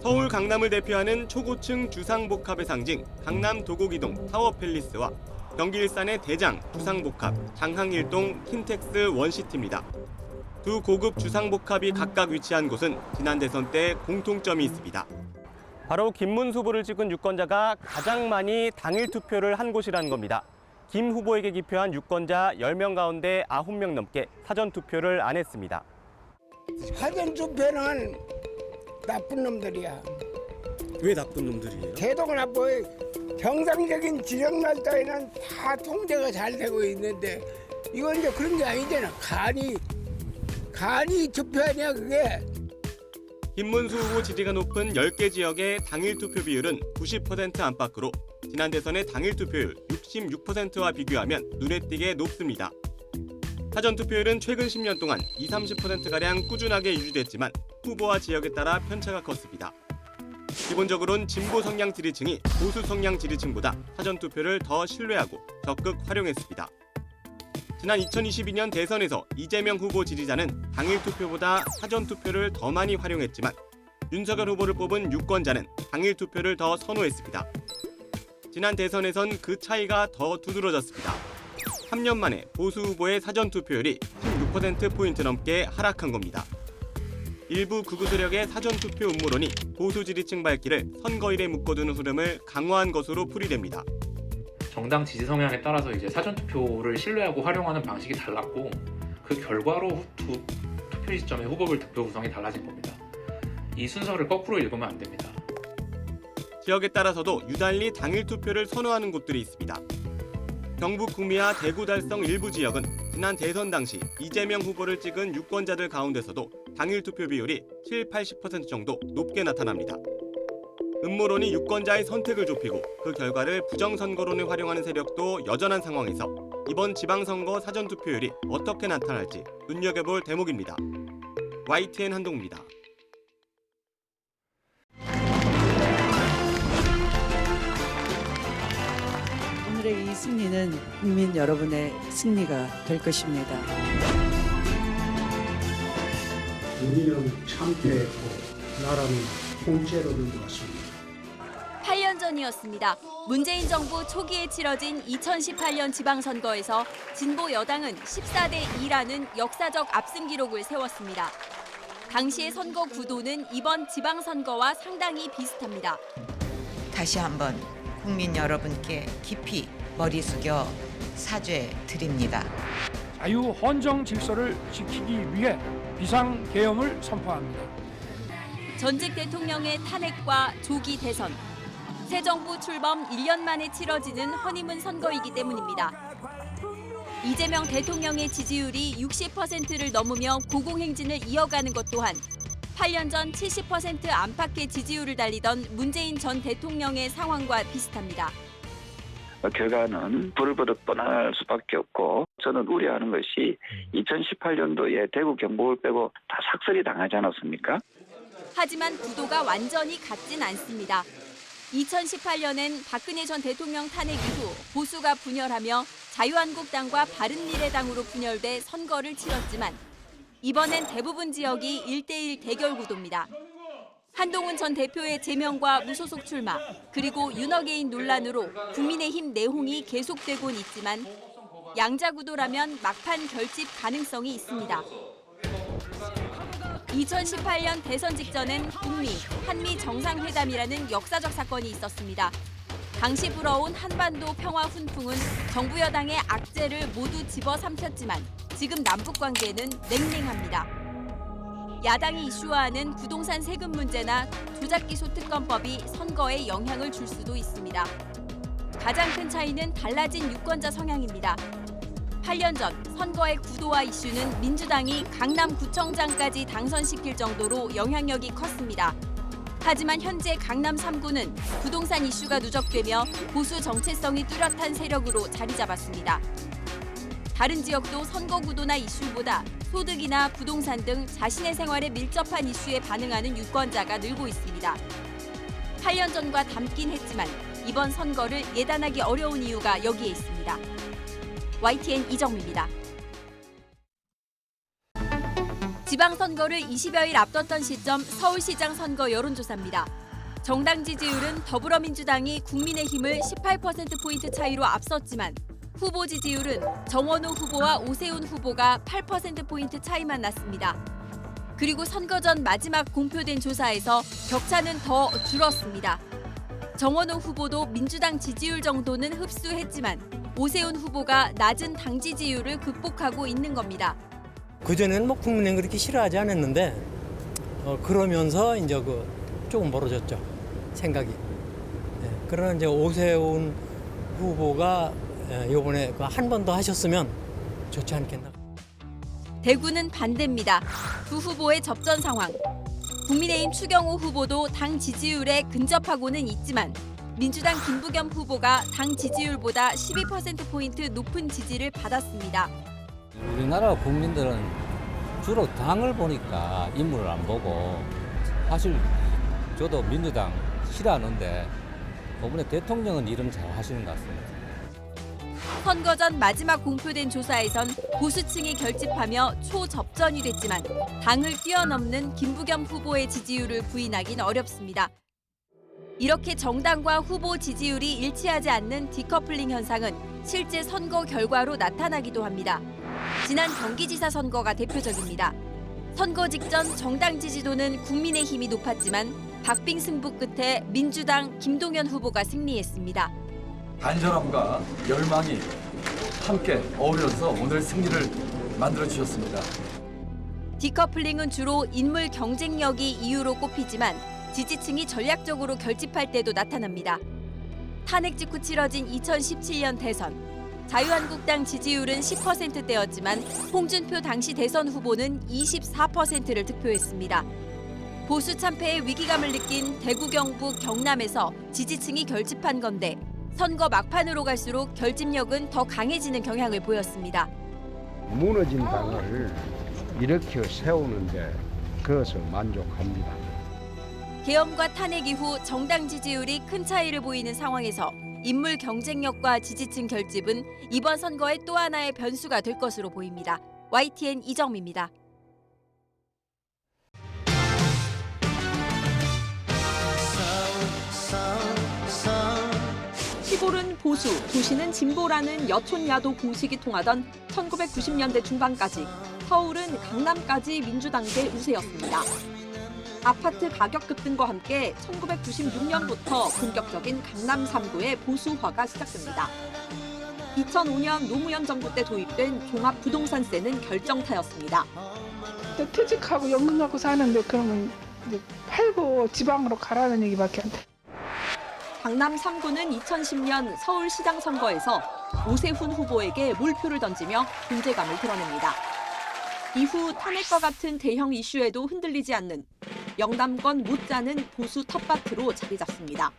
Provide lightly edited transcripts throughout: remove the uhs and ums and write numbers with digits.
서울 강남을 대표하는 초고층 주상복합의 상징 강남 도곡이동 타워팰리스와 경기 일산의 대장 주상복합 장항일동 킨텍스 원시티입니다. 두 고급 주상복합이 각각 위치한 곳은 지난 대선 때 공통점이 있습니다. 바로 김문수 후보를 찍은 유권자가 가장 많이 당일 투표를 한 곳이라는 겁니다. 김 후보에게 기표한 유권자 10명 가운데 9명 넘게 사전 투표를 안 했습니다. 사전 투표는 나쁜 놈들이야. 왜 나쁜 놈들이에요? 대도가 나빠. 정상적인 지정날 따위는 다 통제가 잘 되고 있는데 이건 이제 그런 게 아니잖아. 간이 투표하냐 그게. 김문수 후보 지지가 높은 10개 지역의 당일 투표 비율은 90% 안팎으로 지난 대선의 당일 투표율 66%와 비교하면 눈에 띄게 높습니다. 사전 투표율은 최근 10년 동안 20-30%가량 꾸준하게 유지됐지만 후보와 지역에 따라 편차가 컸습니다. 기본적으로는 진보 성향 지지층이 보수 성향 지지층보다 사전 투표를 더 신뢰하고 적극 활용했습니다. 지난 2022년 대선에서 이재명 후보 지지자는 당일 투표보다 사전 투표를 더 많이 활용했지만 윤석열 후보를 뽑은 유권자는 당일 투표를 더 선호했습니다. 지난 대선에선 그 차이가 더 두드러졌습니다. 3년 만에 보수 후보의 사전 투표율이 16%포인트 넘게 하락한 겁니다. 일부 극우 세력의 사전 투표 음모론이 보수 지지층 발길을 선거일에 묶어두는 흐름을 강화한 것으로 풀이됩니다. 정당 지지 성향에 따라서 이제 사전 투표를 신뢰하고 활용하는 방식이 달랐고 그 결과로 투표 시점에 후보별 득표 구성이 달라진 겁니다. 이 순서를 거꾸로 읽으면 안 됩니다. 지역에 따라서도 유달리 당일 투표를 선호하는 곳들이 있습니다. 경북 구미와 대구 달성 일부 지역은 지난 대선 당시 이재명 후보를 찍은 유권자들 가운데서도 당일 투표 비율이 70-80% 정도 높게 나타납니다. 음모론이 유권자의 선택을 좁히고 그 결과를 부정선거론에 활용하는 세력도 여전한 상황에서 이번 지방선거 사전투표율이 어떻게 나타날지 눈여겨볼 대목입니다. YTN 한동훈입니다. 오늘의 이 승리는 국민 여러분의 승리가 될 것입니다. 우리는 참패했고 나라는 통째로 들어왔습니다. 8년 전이었습니다. 문재인 정부 초기에 치러진 2018년 지방선거에서 진보 여당은 14대 2라는 역사적 압승 기록을 세웠습니다. 당시의 선거 구도는 이번 지방선거와 상당히 비슷합니다. 다시 한번 국민 여러분께 깊이 머리 숙여 사죄드립니다. 자유 헌정 질서를 지키기 위해 비상계엄을 선포합니다. 전직 대통령의 탄핵과 조기 대선, 새 정부 출범 1년 만에 치러지는 허니문 선거이기 때문입니다. 이재명 대통령의 지지율이 60%를 넘으며 고공행진을 이어가는 것 또한 8년 전 70% 안팎의 지지율을 달리던 문재인 전 대통령의 상황과 비슷합니다. 결과는 불보듯 뻔할 수밖에 없고 저는 우려하는 것이 2018년도에 대구 경북을 빼고 다 삭설이 당하지 않았습니까? 하지만 구도가 완전히 같진 않습니다. 2018년엔 박근혜 전 대통령 탄핵 이후 보수가 분열하며 자유한국당과 바른미래당으로 분열돼 선거를 치렀지만 이번엔 대부분 지역이 1대1 대결 구도입니다. 한동훈 전 대표의 제명과 무소속 출마, 그리고 윤어게인 논란으로 국민의힘 내홍이 계속되곤 있지만 양자 구도라면 막판 결집 가능성이 있습니다. 2018년 대선 직전엔 북미, 한미 정상회담이라는 역사적 사건이 있었습니다. 당시 불어온 한반도 평화 훈풍은 정부 여당의 악재를 모두 집어삼켰지만 지금 남북 관계는 냉랭합니다. 야당이 이슈화하는 부동산 세금 문제나 조작기소 특검법이 선거에 영향을 줄 수도 있습니다. 가장 큰 차이는 달라진 유권자 성향입니다. 8년 전 선거의 구도와 이슈는 민주당이 강남구청장까지 당선시킬 정도로 영향력이 컸습니다. 하지만 현재 강남 3구는 부동산 이슈가 누적되며 보수 정체성이 뚜렷한 세력으로 자리 잡았습니다. 다른 지역도 선거 구도나 이슈보다 소득이나 부동산 등 자신의 생활에 밀접한 이슈에 반응하는 유권자가 늘고 있습니다. 8년 전과 닮긴 했지만 이번 선거를 예단하기 어려운 이유가 여기에 있습니다. YTN 이정미입니다. 지방선거를 20여일 앞뒀던 시점 서울시장 선거 여론조사입니다. 정당 지지율은 더불어민주당이 국민의힘을 18%포인트 차이로 앞섰지만 후보 지지율은 정원호 후보와 오세훈 후보가 8%포인트 차이만 났습니다. 그리고 선거 전 마지막 공표된 조사에서 격차는 더 줄었습니다. 정원호 후보도 민주당 지지율 정도는 흡수했지만 오세훈 후보가 낮은 당 지지율을 극복하고 있는 겁니다. 그전에는 뭐 국민의힘 그렇게 싫어하지 않았는데 그러면서 이제 조금 멀어졌죠. 생각이. 그러나 이제 오세훈 후보가 이번에 한 번 더 하셨으면 좋지 않겠나. 대구는 반대입니다. 두 후보의 접전 상황. 국민의힘 추경호 후보도 당 지지율에 근접하고는 있지만 민주당 김부겸 후보가 당 지지율보다 12%포인트 높은 지지를 받았습니다. 우리나라 국민들은 주로 당을 보니까 인물을 안 보고 사실 저도 민주당 싫어하는데 이번에 대통령은 이름 잘 하시는 것 같습니다. 선거 전 마지막 공표된 조사에선 보수층이 결집하며 초접전이 됐지만 당을 뛰어넘는 김부겸 후보의 지지율을 부인하긴 어렵습니다. 이렇게 정당과 후보 지지율이 일치하지 않는 디커플링 현상은 실제 선거 결과로 나타나기도 합니다. 지난 경기지사 선거가 대표적입니다. 선거 직전 정당 지지도는 국민의힘이 높았지만 박빙 승부 끝에 민주당 김동연 후보가 승리했습니다. 간절함과 열망이 함께 어우러져서 오늘 승리를 만들어주셨습니다. 디커플링은 주로 인물 경쟁력이 이유로 꼽히지만 지지층이 전략적으로 결집할 때도 나타납니다. 탄핵 직후 치러진 2017년 대선. 자유한국당 지지율은 10%대였지만 홍준표 당시 대선 후보는 24%를 득표했습니다. 보수 참패의 위기감을 느낀 대구, 경북, 경남에서 지지층이 결집한 건데 선거 막판으로 갈수록 결집력은 더 강해지는 경향을 보였습니다. 무너진 당을 일으켜 세우는데 그것을 만족합니다. 계엄과 탄핵 이후 정당 지지율이 큰 차이를 보이는 상황에서 인물 경쟁력과 지지층 결집은 이번 선거의 또 하나의 변수가 될 것으로 보입니다. YTN 이정미입니다. 시골은 보수, 도시는 진보라는 여촌야도 공식이 통하던 1990년대 중반까지 서울은 강남까지 민주당계 우세였습니다. 아파트 가격 급등과 함께 1996년부터 본격적인 강남 3구의 보수화가 시작됩니다. 2005년 노무현 정부 때 도입된 종합부동산세는 결정타였습니다. 퇴직하고 연금 갖고 사는데 그러면 이제 팔고 지방으로 가라는 얘기밖에 안 돼. 강남 3구는 2010년 서울시장 선거에서 오세훈 후보에게 몰표를 던지며 존재감을 드러냅니다. 이후 탄핵과 같은 대형 이슈에도 흔들리지 않는 영남권 못지않은 보수 텃밭으로 자리 잡습니다.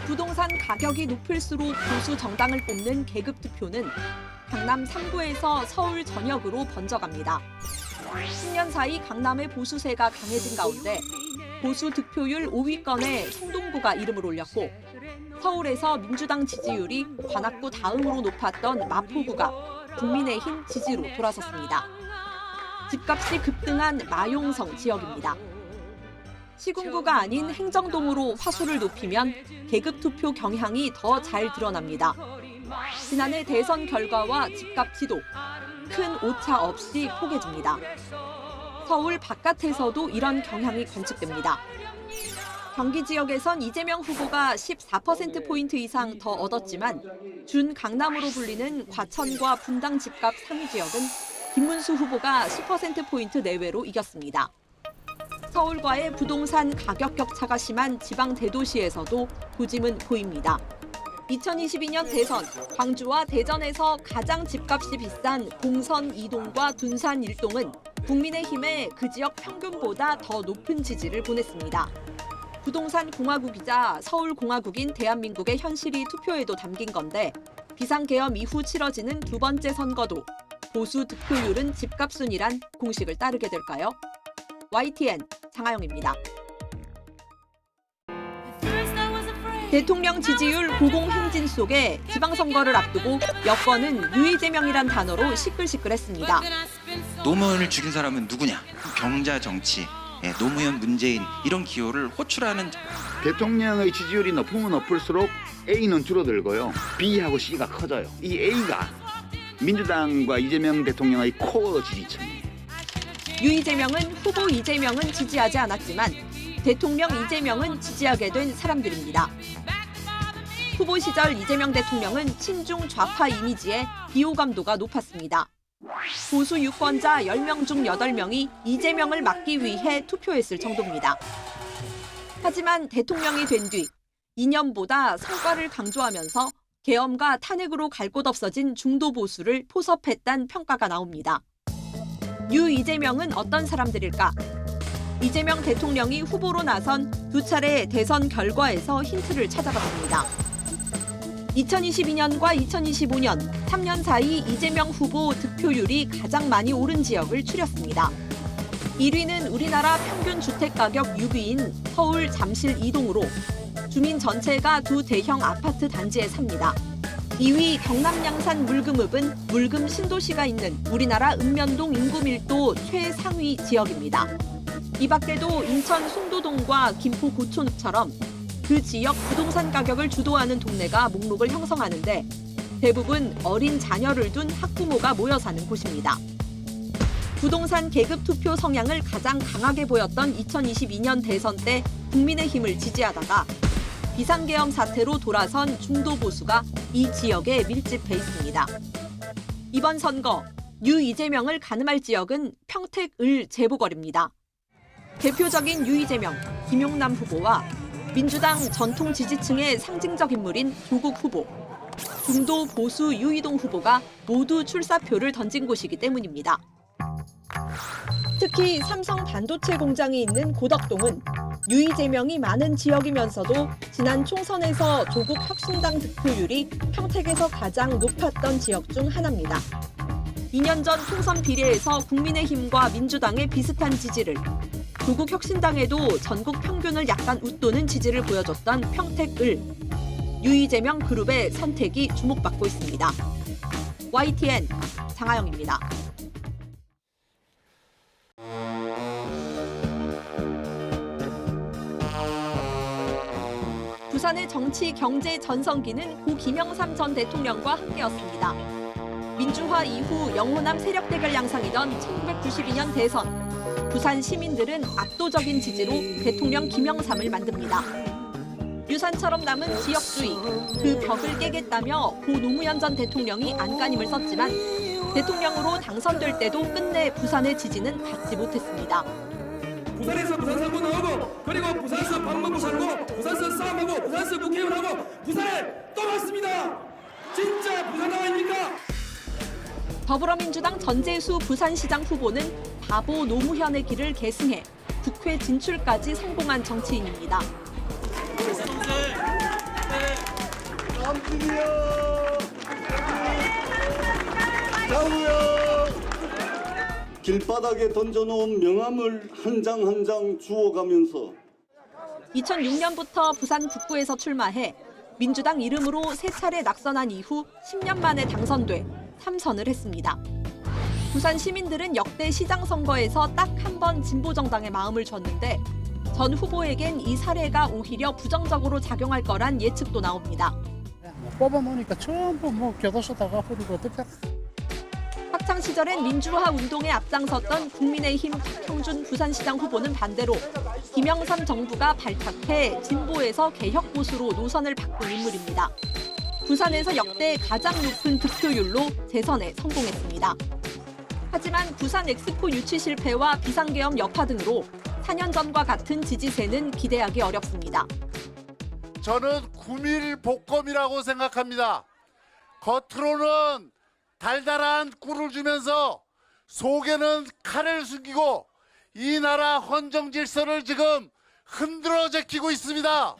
부동산 가격이 높을수록 보수 정당을 뽑는 계급 투표는 강남 3구에서 서울 전역으로 번져갑니다. 10년 사이 강남의 보수세가 강해진 가운데 보수 득표율 5위권에 성동구가 이름을 올렸고 서울에서 민주당 지지율이 관악구 다음으로 높았던 마포구가 국민의힘 지지로 돌아섰습니다. 집값이 급등한 마용성 지역입니다. 시군구가 아닌 행정동으로 화수를 높이면 계급투표 경향이 더 잘 드러납니다. 지난해 대선 결과와 집값 지도, 큰 오차 없이 포개집니다. 서울 바깥에서도 이런 경향이 관측됩니다. 경기 지역에선 이재명 후보가 14%포인트 이상 더 얻었지만 준 강남으로 불리는 과천과 분당 집값 상위 지역은 김문수 후보가 10%포인트 내외로 이겼습니다. 서울과의 부동산 가격 격차가 심한 지방 대도시에서도 고짐은 보입니다. 2022년 대선, 광주와 대전에서 가장 집값이 비싼 공선 2동과 둔산 1동은 국민의힘의 그 지역 평균보다 더 높은 지지를 보냈습니다. 부동산 공화국이자 서울 공화국인 대한민국의 현실이 투표에도 담긴 건데 비상계엄 이후 치러지는 두 번째 선거도 보수 득표율은 집값 순위란 공식을 따르게 될까요? YTN 장하영입니다. 대통령 지지율 고공행진 속에 지방선거를 앞두고 여권은 유이재명이란 단어로 시끌시끌했습니다. 노무현을 죽인 사람은 누구냐? 병자 정치, 노무현, 문재인 이런 기호를 호출하는. 대통령의 지지율이 높으면 높을수록 A는 줄어들고요. B하고 C가 커져요. 이 A가 민주당과 이재명 대통령의 코어 지지층이에요. 유 이재명은 후보 이재명은 지지하지 않았지만 대통령 이재명은 지지하게 된 사람들입니다. 후보 시절 이재명 대통령은 친중 좌파 이미지에 비호감도가 높았습니다. 보수 유권자 10명 중 8명이 이재명을 막기 위해 투표했을 정도입니다. 하지만 대통령이 된 뒤 이념보다 성과를 강조하면서 계엄과 탄핵으로 갈 곳 없어진 중도 보수를 포섭했다는 평가가 나옵니다. 유 이재명은 어떤 사람들일까? 이재명 대통령이 후보로 나선 두 차례 대선 결과에서 힌트를 찾아봤습니다. 2022년과 2025년 3년 사이 이재명 후보 득표율이 가장 많이 오른 지역을 추렸습니다. 1위는 우리나라 평균 주택가격 6위인 서울 잠실 이동으로 주민 전체가 두 대형 아파트 단지에 삽니다. 2위 경남 양산 물금읍은 물금 신도시가 있는 우리나라 읍면동 인구 밀도 최상위 지역입니다. 이 밖에도 인천 송도동과 김포 고촌읍처럼 그 지역 부동산 가격을 주도하는 동네가 목록을 형성하는데 대부분 어린 자녀를 둔 학부모가 모여 사는 곳입니다. 부동산 계급 투표 성향을 가장 강하게 보였던 2022년 대선 때 국민의힘을 지지하다가 비상계엄 사태로 돌아선 중도 보수가 이 지역에 밀집해 있습니다. 이번 선거 유 이재명을 가늠할 지역은 평택 을 재보궐입니다. 대표적인 유 이재명, 김용남 후보와 민주당 전통 지지층의 상징적 인물인 조국 후보, 중도 보수 유이동 후보가 모두 출사표를 던진 곳이기 때문입니다. 특히 삼성 반도체 공장이 있는 고덕동은 유 이재명이 많은 지역이면서도 지난 총선에서 조국 혁신당 득표율이 평택에서 가장 높았던 지역 중 하나입니다. 2년 전 총선 비례에서 국민의힘과 민주당의 비슷한 지지를, 조국 혁신당에도 전국 평균을 약간 웃도는 지지를 보여줬던 평택을, 유 이재명 그룹의 선택이 주목받고 있습니다. YTN 장하영입니다. 부산의 정치 경제 전성기는 고 김영삼 전 대통령과 함께였습니다. 민주화 이후 영호남 세력 대결 양상이던 1992년 대선, 부산 시민들은 압도적인 지지로 대통령 김영삼을 만듭니다. 유산처럼 남은 지역주의, 그 벽을 깨겠다며 고 노무현 전 대통령이 안간힘을 썼지만 대통령으로 당선될 때도 끝내 부산의 지지는 받지 못했습니다. 부산에서 부산 사고 나오고, 그리고 부산에서 밥 먹고 살고, 부산에서 싸움하고, 부산에서 국회의원하고, 부산에 또 왔습니다. 진짜 부산 아닙니까? 더불어민주당 전재수 부산시장 후보는 바보 노무현의 길을 계승해 국회 진출까지 성공한 정치인입니다. 길바닥에 던져놓은 명함을 한 장 한 장 주워가면서 2006년부터 부산 북구에서 출마해 민주당 이름으로 3차례 낙선한 이후 10년 만에 당선돼 3선을 했습니다. 부산 시민들은 역대 시장 선거에서 딱 한 번 진보정당에 마음을 줬는데 전 후보에겐 이 사례가 오히려 부정적으로 작용할 거란 예측도 나옵니다. 뽑아놓으니까 전부 교도소 다 가버리고 어떡해. 학창 시절엔 민주화 운동에 앞장섰던 국민의힘 박형준 부산시장 후보는 반대로 김영삼 정부가 발탁해 진보에서 개혁 보수로 노선을 바꾼 인물입니다. 부산에서 역대 가장 높은 득표율로 재선에 성공했습니다. 하지만 부산 엑스포 유치 실패와 비상계엄 여파 등으로 4년 전과 같은 지지세는 기대하기 어렵습니다. 저는 구밀복검이라고 생각합니다. 겉으로는 달달한 꿀을 주면서 속에는 칼을 숨기고 이 나라 헌정 질서를 지금 흔들어 제끼고 있습니다.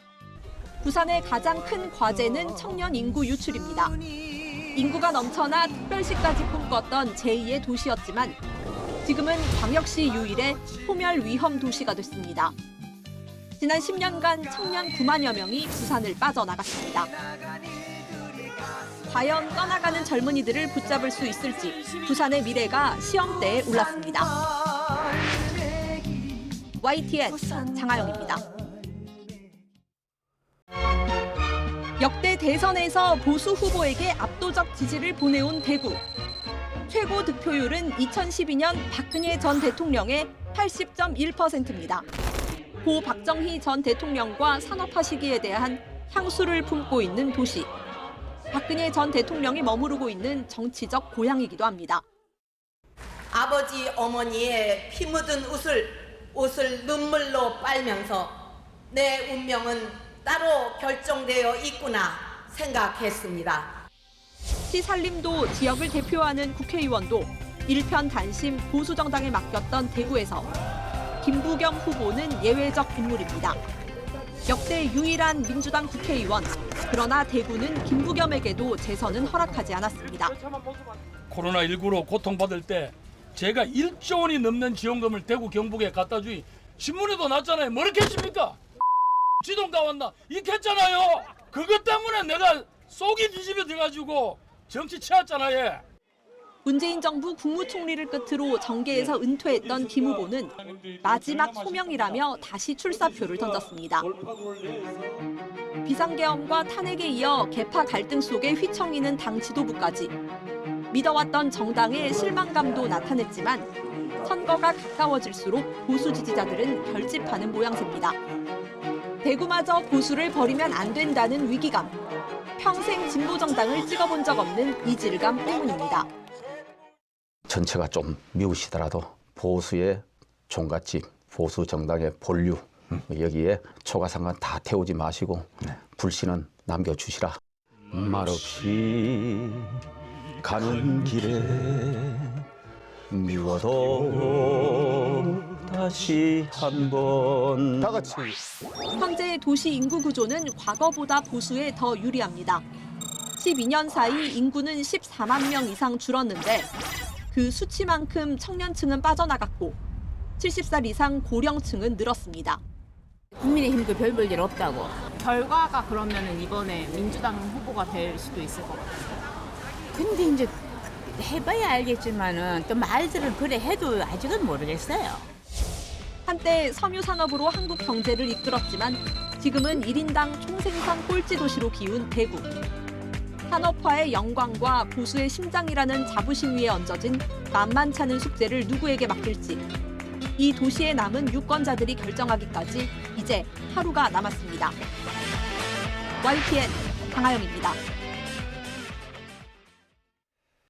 부산의 가장 큰 과제는 청년 인구 유출입니다. 인구가 넘쳐나 특별시까지 꿈꿨던 제2의 도시였지만 지금은 광역시 유일의 소멸 위험 도시가 됐습니다. 지난 10년간 청년 9만여 명이 부산을 빠져나갔습니다. 과연 떠나가는 젊은이들을 붙잡을 수 있을지 부산의 미래가 시험대에 올랐습니다. YTN 장하영입니다. 역대 대선에서 보수 후보에게 압도적 지지를 보내온 대구. 최고 득표율은 2012년 박근혜 전 대통령의 80.1%입니다. 고 박정희 전 대통령과 산업화 시기에 대한 향수를 품고 있는 도시. 박근혜 전 대통령이 머무르고 있는 정치적 고향이기도 합니다. 아버지 어머니의 피 묻은 옷을 눈물로 빨면서 내 운명은 따로 결정되어 있구나 생각했습니다. 시살림도 지역을 대표하는 국회의원도 일편단심 보수정당에 맡겼던 대구에서 김부겸 후보는 예외적 인물입니다. 역대 유일한 민주당 국회의원. 그러나 대구는 김부겸에게도 재선은 허락하지 않았습니다. 코로나19로 고통받을 때 제가 1조 원이 넘는 지원금을 대구 경북에 갖다 주니 신문에도 났잖아요. 뭐 이렇게 했습니까? 지동 다 왔나? 이렇게 했잖아요. 그것 때문에 내가 속이 뒤집어져가지고 정치 치웠잖아요. 문재인 정부 국무총리를 끝으로 정계에서 은퇴했던 김 후보는 마지막 소명이라며 다시 출사표를 던졌습니다. 비상계엄과 탄핵에 이어 계파 갈등 속에 휘청이는 당 지도부까지 믿어왔던 정당의 실망감도 나타냈지만 선거가 가까워질수록 보수 지지자들은 결집하는 모양새입니다. 대구마저 보수를 버리면 안 된다는 위기감. 평생 진보정당을 찍어본 적 없는 이질감 때문입니다. 전체가 좀 미우시더라도 보수의 종갓집, 보수 정당의 본류 여기에 초가상관 다 태우지 마시고 불씨는 남겨주시라. 말없이 가는 길에 미워도 다시 한번 다 같이. 현재 도시 인구 구조는 과거보다 보수에 더 유리합니다. 12년 사이 인구는 14만 명 이상 줄었는데 그 수치만큼 청년층은 빠져나갔고 70살 이상 고령층은 늘었습니다. 국민의힘도 별 볼 일 없다고. 결과가 그러면 이번에 민주당 후보가 될 수도 있을 것 같아요. 근데 이제 해봐야 알겠지만은 또 말들을 그래 해도 아직은 모르겠어요. 한때 섬유 산업으로 한국 경제를 이끌었지만 지금은 1인당 총생산 꼴찌 도시로 기운 대구. 산업화의 영광과 보수의 심장이라는 자부심 위에 얹어진 만만찮은 숙제를 누구에게 맡길지 이 도시에 남은 유권자들이 결정하기까지 이제 하루가 남았습니다. YTN 장하영입니다.